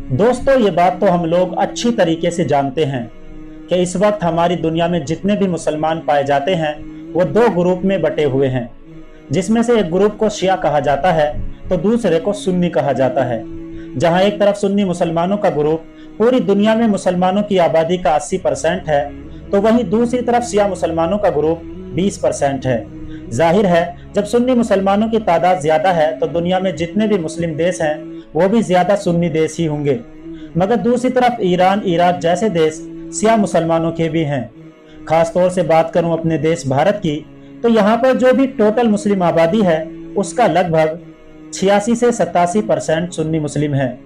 दोस्तों, ये बात तो हम लोग अच्छी तरीके से जानते हैं कि इस वक्त हमारी दुनिया में जितने भी मुसलमान पाए जाते हैं वो दो ग्रुप में बटे हुए हैं, जिसमें से एक ग्रुप को शिया कहा जाता है तो दूसरे को सुन्नी कहा जाता है। जहां एक तरफ सुन्नी मुसलमानों का ग्रुप पूरी दुनिया में मुसलमानों की आबादी का 80% है, तो वहीं दूसरी तरफ शिया मुसलमानों का ग्रुप 20% है। जाहिर है, जब सुन्नी मुसलमानों की तादाद ज्यादा है तो दुनिया में जितने भी मुस्लिम देश हैं वो भी ज्यादा सुन्नी देश ही होंगे। मगर दूसरी तरफ ईरान, इराक जैसे देश शिया मुसलमानों के भी हैं। खास तौर से बात करूं अपने देश भारत की, तो यहाँ पर जो भी टोटल मुस्लिम आबादी है उसका लगभग 86 से 87% सुन्नी मुस्लिम है,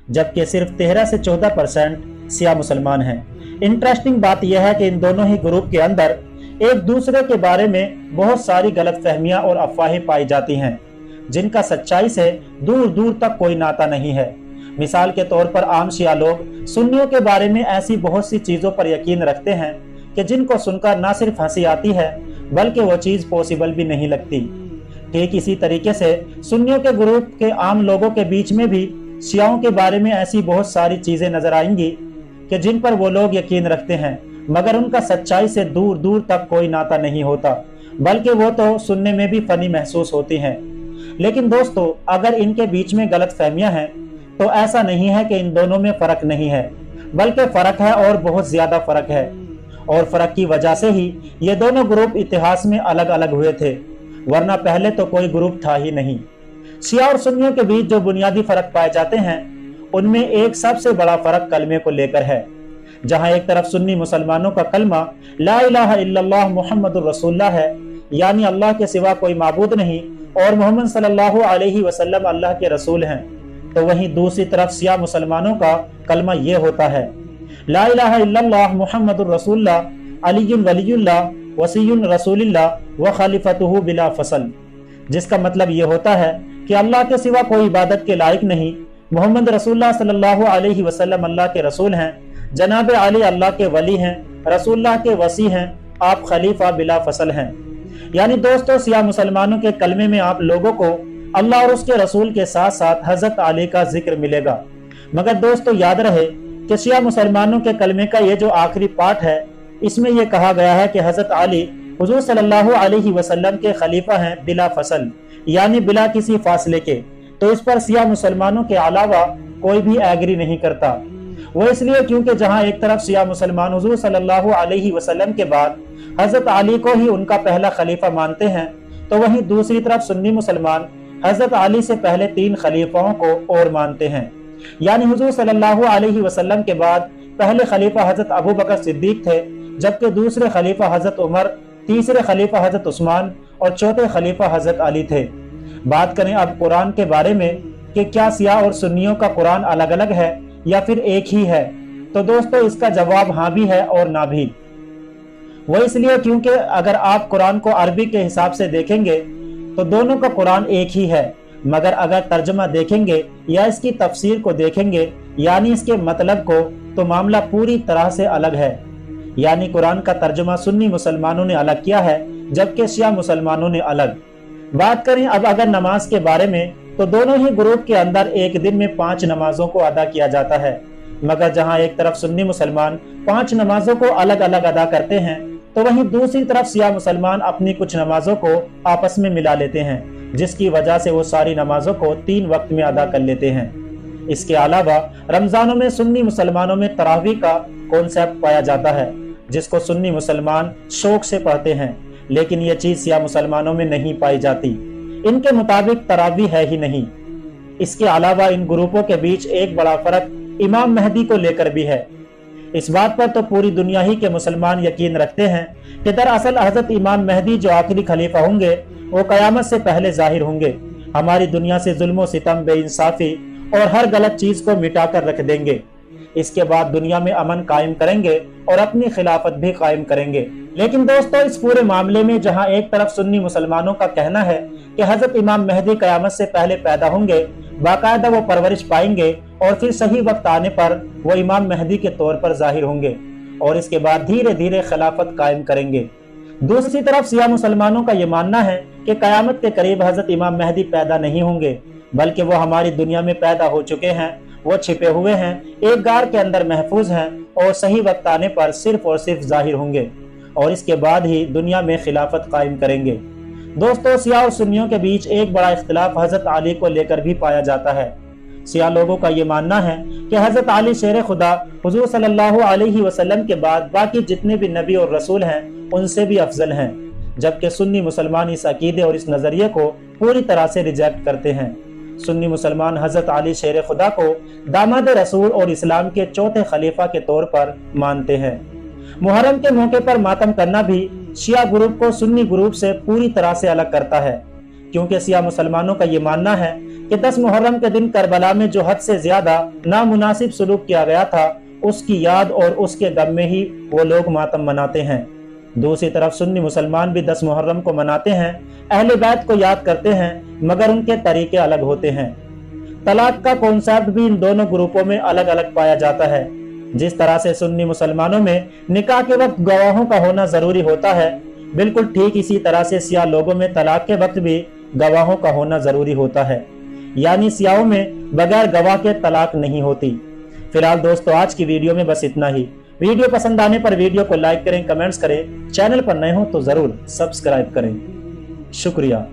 जबकि सिर्फ 13 से 14% शिया मुसलमान हैं। इंटरेस्टिंग बात यह है कि इन दोनों ही ग्रुप के अंदर एक दूसरे के बारे में बहुत सारी गलतफहमियां और अफवाहें पाई जाती हैं, जिनका सच्चाई से दूर दूर तक कोई नाता नहीं है। मिसाल के तौर पर आम शिया लोग सुन्नियों के बारे में ऐसी बहुत सी चीजों पर यकीन रखते हैं कि जिनको सुनकर ना सिर्फ हंसी आती है बल्कि वो चीज पॉसिबल भी नहीं लगती। ठीक इसी तरीके से सुन्नियों के ग्रुप के आम लोगों के बीच में भी शियाओं के बारे में ऐसी बहुत सारी चीजें नजर आएंगी कि जिन पर वो लोग यकीन रखते हैं, मगर उनका सच्चाई से दूर दूर तक कोई नाता नहीं होता, बल्कि वो तो सुनने में भी फनी महसूस होती हैं। लेकिन दोस्तों, अगर इनके बीच में गलत फहमियां हैं तो ऐसा नहीं है कि इन दोनों में फर्क नहीं है, बल्कि फर्क है और बहुत ज्यादा फर्क है। और फर्क की वजह से ही ये दोनों ग्रुप इतिहास में अलग अलग हुए थे, वरना पहले तो कोई ग्रुप था ही नहीं। शिया और सुन्नियों के बीच जो बुनियादी फर्क पाए जाते हैं उनमें एक सबसे बड़ा फर्क कलमे को लेकर है। जहां एक तरफ सुन्नी मुसलमानों का कलमा ला इलाहा इल्लल्लाह मुहम्मदुर रसूलुल्लाह है, यानी अल्लाह के सिवा कोई माबूद नहीं और मोहम्मद सल्लल्लाहु अलैहि वसल्लम अल्लाह के रसूल हैं, तो वहीं दूसरी तरफ शिया मुसलमानों का कलमा यह होता है ला इलाहा इल्लल्लाह मुहम्मदुर रसूलुल्लाह अलीयुन वलीयुल्लाह वसीयुन रसूलिल्लाह व खलीफतुहु बिला फसल, जिसका मतलब ये होता है कि अल्लाह के सिवा कोई इबादत के लायक नहीं, मोहम्मद रसूलुल्लाह सल्लल्लाहु अलैहि वसल्लम अल्लाह के रसूल हैं, जनाब अली अल्लाह के वली हैं, रसूलुल्लाह के वसी हैं, आप खलीफा बिला फसल हैं। यानी दोस्तों, शिया मुसलमानों के कलमे में आप लोगों को अल्लाह और उसके रसूल के साथ साथ हजरत अली का जिक्र मिलेगा। मगर दोस्तों, याद रहे कि शिया मुसलमानों के कलमे का ये जो आखिरी पार्ट है, इसमें यह कहा गया है कि हजरत अली हुजूर सल्लल्लाहु अलैहि वसल्लम के खलीफा हैं बिला फसल, यानी बिला किसी फासले के। तो इस पर शिया मुसलमानों के अलावा कोई भी एग्री नहीं करता। वो इसलिए क्योंकि जहां एक तरफ शिया मुसलमान हुजूर सल्लल्लाहु अलैहि वसल्लम के बाद हजरत अली को ही उनका पहला खलीफा मानते हैं, तो वहीं दूसरी तरफ सुन्नी मुसलमान हजरत अली से पहले 3 खलीफाओं को और मानते हैं। यानी हुजूर सल्लल्लाहु अलैहि वसल्लम के बाद पहले खलीफा हजरत अबू बकर सिद्दीक थे, जबकि दूसरे खलीफा हजरत उमर, तीसरे खलीफा हजरत उस्मान और चौथे खलीफा हजरत अली थे। बात करें अब कुरान के बारे में कि क्या शिया और सुन्नियों का कुरान अलग अलग है या फिर एक ही है, तो दोस्तों इसका जवाब हाँ भी है और ना भी। वो इसलिए क्योंकि अगर आप कुरान को अरबी के हिसाब से देखेंगे तो दोनों का कुरान एक ही है, मगर अगर तर्जमा देखेंगे या इसकी तफसीर को देखेंगे, यानी इसके मतलब को, तो मामला पूरी तरह से अलग है। यानी कुरान का तर्जुमा सुन्नी मुसलमानों ने अलग किया है, जबकि शिया मुसलमानों ने अलग। बात करें अब अगर नमाज के बारे में, तो दोनों ही ग्रुप के अंदर एक दिन में 5 नमाजों को अदा किया जाता है। मगर जहां एक तरफ सुन्नी मुसलमान 5 नमाजों को अलग अलग अदा करते हैं, तो वहीं दूसरी तरफ शिया मुसलमान अपनी कुछ नमाजों को आपस में मिला लेते हैं, जिसकी वजह से वो सारी नमाजों को 3 वक्त में अदा कर लेते हैं। इसके अलावा रमजानों में सुन्नी मुसलमानों में तरावी का कॉन्सेप्ट पाया जाता है, जिसको सुन्नी मुसलमान शौक से पढ़ते हैं, लेकिन ये चीज शिया मुसलमानों में नहीं पाई जाती। इनके मुताबिक तरावी है ही नहीं। इसके अलावा इन ग्रुपों के बीच एक बड़ा फर्क इमाम मेहदी को लेकर भी है। इस बात पर तो पूरी दुनिया ही के मुसलमान यकीन रखते हैं कि दरअसल हजरत इमाम मेहदी जो आखिरी खलीफा होंगे वो कयामत से पहले जाहिर होंगे, हमारी दुनिया से जुल्म सितम, बेइंसाफी और हर गलत चीज को मिटाकर रख देंगे। इसके बाद दुनिया में अमन कायम करेंगे और अपनी खिलाफत भी कायम करेंगे। लेकिन दोस्तों, इस पूरे मामले में जहां एक तरफ सुन्नी मुसलमानों का कहना है कि हजरत इमाम मेहदी कयामत से पहले पैदा होंगे, बाकायदा वो परवरिश पाएंगे और फिर सही वक्त आने पर वो इमाम मेहदी के तौर पर जाहिर होंगे और इसके बाद धीरे धीरे खिलाफत कायम करेंगे। दूसरी तरफ शिया मुसलमानों का ये मानना है कि कयामत के करीब हजरत इमाम मेहदी पैदा नहीं होंगे, बल्कि वो हमारी दुनिया में पैदा हो चुके हैं वो छिपे हुए हैं, एक गार के अंदर महफूज हैं और सही वक्त आने पर सिर्फ और सिर्फ जाहिर होंगे और इसके बाद ही दुनिया में खिलाफत कायम करेंगे। दोस्तों, शिया और सुन्नियों के बीच एक बड़ा इख्तिलाफ हजरत अली को लेकर भी पाया जाता है। शिया लोगों का ये मानना है कि हजरत अली शेर खुदा हुजूर सल्लल्लाहु अलैहि वसल्लम के बाद बाकी जितने भी नबी और रसूल हैं उनसे भी अफजल हैं, जबकि सुन्नी मुसलमान इस अकीदे और इस नजरिए को पूरी तरह से रिजेक्ट करते हैं। सुन्नी मुसलमान हजरत अली शेर खुदा को दामाद रसूल और इस्लाम के चौथे खलीफा के तौर पर मानते हैं। मुहर्रम के मौके पर मातम करना भी शिया ग्रुप को सुन्नी ग्रुप से पूरी तरह से अलग करता है, क्योंकि शिया मुसलमानों का ये मानना है कि 10 मुहर्रम के दिन करबला में जो हद से ज्यादा नामुनासिब सलूक किया गया था, उसकी याद और उसके गम में ही वो लोग मातम मनाते हैं। दूसरी तरफ सुन्नी मुसलमान भी 10 मुहर्रम को मनाते हैं, अहले बैत को याद करते हैं, मगर उनके तरीके अलग होते हैं। तलाक का कॉन्सेप्ट भी इन दोनों ग्रुपों में अलग अलग पाया जाता है। जिस तरह से सुन्नी मुसलमानों में निकाह के वक्त गवाहों का होना जरूरी होता है, बिल्कुल ठीक इसी तरह से शिया लोगों में तलाक के वक्त भी गवाहों का होना जरूरी होता है, यानी शियाओं में बगैर गवाह के तलाक नहीं होती। फिलहाल दोस्तों, आज की वीडियो में बस इतना ही। वीडियो पसंद आने पर वीडियो को लाइक करें, कमेंट्स करें, चैनल पर नए हो तो जरूर सब्सक्राइब करें। शुक्रिया।